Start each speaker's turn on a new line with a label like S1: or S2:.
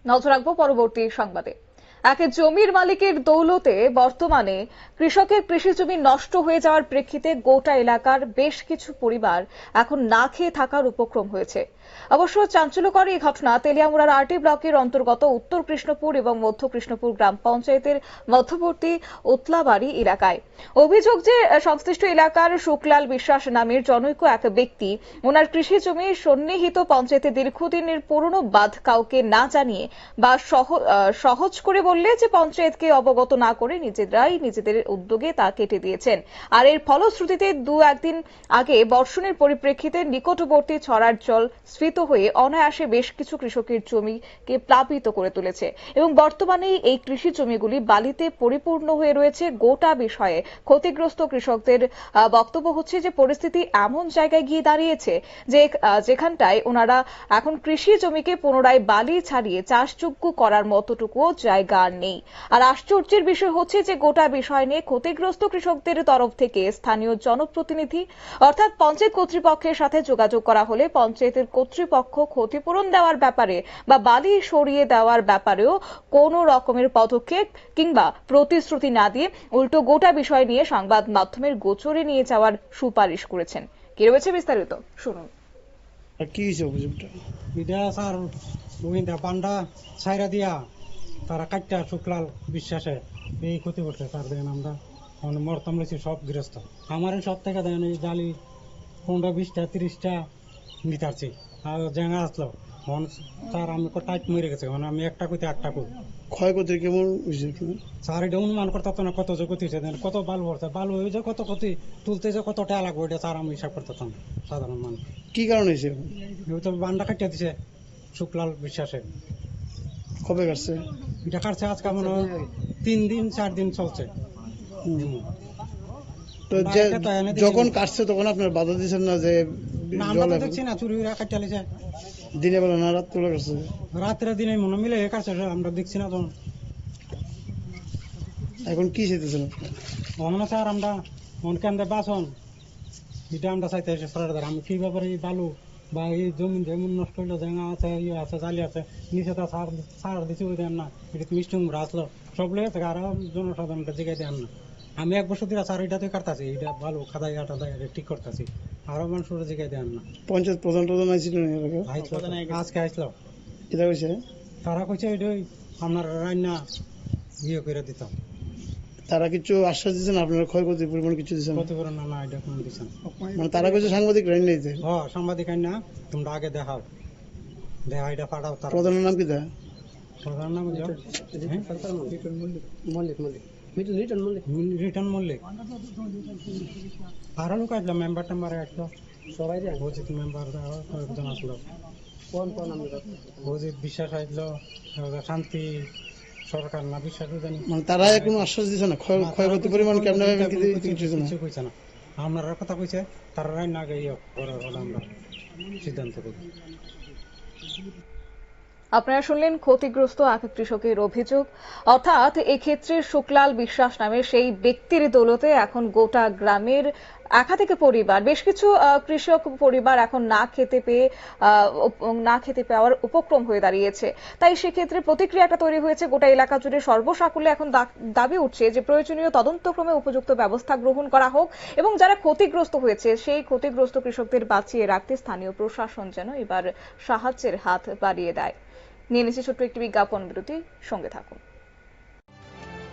S1: নজর রাখবো পরবর্তী সংবাদে। এক জমির মালিকের দৌলতে বর্তমানে কৃষকের কৃষি জমি নষ্ট হয়ে যাওয়ার প্রেক্ষিতে গোটা এলাকার বেশ কিছু পরিবার এখন না খেয়ে থাকার উপক্রম হয়েছে। অবশ্য চাঞ্চল্যকর এই ঘটনা তেলিয়ামুড়ার আরটি ব্লকের অন্তর্গত উত্তর কৃষ্ণপুর এবং মধ্য কৃষ্ণপুর গ্রাম পঞ্চায়েতের মধ্যবর্তী উতলাবাড়ি এলাকায়। অভিযোগ যে সংশ্লিষ্ট এলাকার শুকলাল বিশ্বাস নামের জনৈক এক ব্যক্তি ওনার কৃষি জমি সন্নিহিত পঞ্চায়েতে দীর্ঘদিনের পুরনো বাঁধ কাউকে না জানিয়ে বা সহজ করে বললে যে পঞ্চায়েতকে অবগত না করে নিজেরাই নিজেদের উদ্যোগে তা কেটে দিয়েছেন। আর এর ফলশ্রুতিতে একদিন আগে বর্ষণের পরিপ্রেক্ষিতে নিকটবর্তী ছড়ার জল স্ফীত হয়ে অনায়াসে বেশ কিছু কৃষকের জমিকে প্লাবিত করে তুলেছে এবং বর্তমানে এই কৃষি জমিগুলি বালিতে পরিপূর্ণ হয়ে রয়েছে। গোটা বিষয়ে ক্ষতিগ্রস্ত কৃষকদের বক্তব্য হচ্ছে যে পরিস্থিতি এমন জায়গায় গিয়ে দাঁড়িয়েছে যে যেখানটায় ওনারা এখন কৃষি জমিকে পুনরায় বালি ছাড়িয়ে চাষযোগ্য করার মতটুকুও জায়গা নেই। আর আশ্চর্যের বিষয় হচ্ছে যে গোটা বিষয় নিয়ে ক্ষতিগ্রস্ত কৃষকদের তরফ থেকে স্থানীয় জনপ্রতিনিধি অর্থাৎ পঞ্চায়েত কর্তৃপক্ষের সাথে যোগাযোগ করা হলে পঞ্চায়েতের কর্তৃপক্ষ ক্ষতিপূরণ দেওয়ার ব্যাপারে বা বালি সরিয়ে দেওয়ার ব্যাপারেও কোনো রকমের পদক্ষেপ কিংবা প্রতিশ্রুতি না দিয়ে উল্টো গোটা বিষয় নিয়ে সংবাদ মাধ্যমের গোচরে নিয়ে যাওয়ার সুপারিশ করেছেন। কি রয়েছে বিস্তারিত শুনুন।
S2: কি হয়েছে অভিযোগটা?
S3: এটা স্যার গোবিন্দা পান্ডা ছাইরা দিয়া তারা কাটটা শুক্লাল বিশ্বাসে এই ক্ষতি করছে স্যার। দেখেন আমরা মরতাম লেছি সব গৃহস্থ আমার সব থেকে দেখেন এই জালি 15-20টা 30টা নিতারছি আর জায়গা আসলো স্যার আমি টাইট মরে গেছে আমি একটা কইতে একটা কই
S2: ক্ষয়ক্ষতি কেমন হয়েছে?
S3: স্যার এটা অনুমান করতে না কত যে ক্ষতি হয়েছে কত বালু পড়ছে বালু হয়ে যায় কত ক্ষতি তুলতে যে কত টাকা লাগবে এটা স্যার আমি হিসাব করতেতাম সাধারণ মানুষ।
S2: কি কারণ হয়েছে?
S3: তো বান্ডা কাটিয়ে দিছে শুক্লাল বিশ্বাসে।
S2: কবে কাটছে?
S3: এটা কাটছে আজকে মনে 3-4 দিন চলছে।
S2: তো যখন কাটছে তখন আপনার বাধা দিচ্ছেন না যে
S3: আমরা দেখছি না চুরি কাটিয়ে লিছে
S2: দিনে বেলা না রাত তুলে কাটছে?
S3: রাত্রে দিনে মনে মিলে কাটছে আমরা দেখছি না তখন।
S2: এখন কি চাইতেছেন?
S3: মনে স্যার আমরা মন কেন্দ্রে বাসন এটা আমরা চাইতে এসে সরকার আমি কি ব্যাপারে এই বালু বা এই জমি যেমন নষ্ট হইলো জায়গা আছে ইয়ে আছে জালি আছে নিচে তো সার দিচ্ছি ওই দেন না এটা মিষ্টি কুমড়া আসলো সব লেগে থাকে আরো জনসাধারণটা জিগাই দেন না। আমি 1 বছর ধরে স্যার এটাতে কাটতেছি এটা ভালো খাদাই আটা ঠিক করতেছি আরো মানুষ ওরা জিগাই দেন না।
S2: পঞ্চায়েত প্রধান আইছিল
S3: আজকে আসলো
S2: এটা কইছে
S3: তারা কইছে এটাই আপনার রান্না ইয়ে করে দিতাম।
S2: তারা কিছু আশ্বাস দিচ্ছেন আপনার ক্ষয়ক্ষতির পরিমাণ কিছু দিচ্ছেন?
S3: ক্ষতিপূরণ না এটা কোনো দিচ্ছেন
S2: মানে তারা কইছে সাংবাদিক রাইন নিতে
S3: সাংবাদিক না তোমরা আগে দেখাও দেখা এটা পাঠাও। তার
S2: প্রধানের নাম কি? দেয়
S3: প্রধান নাম রিটার্ন মল্লিক আরো লোক আসলো মেম্বার টেম্বার আসলো সবাই অজিত মেম্বার কয়েকজন আসলো অজিত বিশ্বাস আসলো শান্তি সরকার না বিশ্বাস
S2: মানে তারা কোনো আশ্বাস দিচ্ছে না ক্ষয়ক্ষতির পরিমাণ কেমন কিছু
S3: কইছে না। আপনারা কথা কইছে তারা না আগে ইয়ে করার হলে আমরা সিদ্ধান্ত করি।
S1: আপনারা শুনলেন ক্ষতিগ্রস্ত এক কৃষকের অভিযোগ। অর্থাৎ এক্ষেত্রে শুক্লাল বিশ্বাস নামের সেই ব্যক্তির দৌলতে এখন গোটা গ্রামের একাধিক পরিবার বেশ কিছু কৃষক পরিবার এখন না খেতে পাওয়ার উপক্রম হয়ে দাঁড়িয়েছে। তাই সেক্ষেত্রে প্রতিক্রিয়াটা তৈরি হয়েছে গোটা এলাকা জুড়ে। সর্বসাকুল্যে এখন দাবি উঠছে যে প্রয়োজনীয় তদন্তক্রমে উপযুক্ত ব্যবস্থা গ্রহণ করা হোক এবং যারা ক্ষতিগ্রস্ত হয়েছে সেই ক্ষতিগ্রস্ত কৃষকদের বাঁচিয়ে রাখতে স্থানীয় প্রশাসন যেন এবার সাহায্যের হাত বাড়িয়ে দেয়। নিয়ে নিচ্ছি ছোট্ট একটি বিজ্ঞাপন বিরতি, সঙ্গে থাকুন।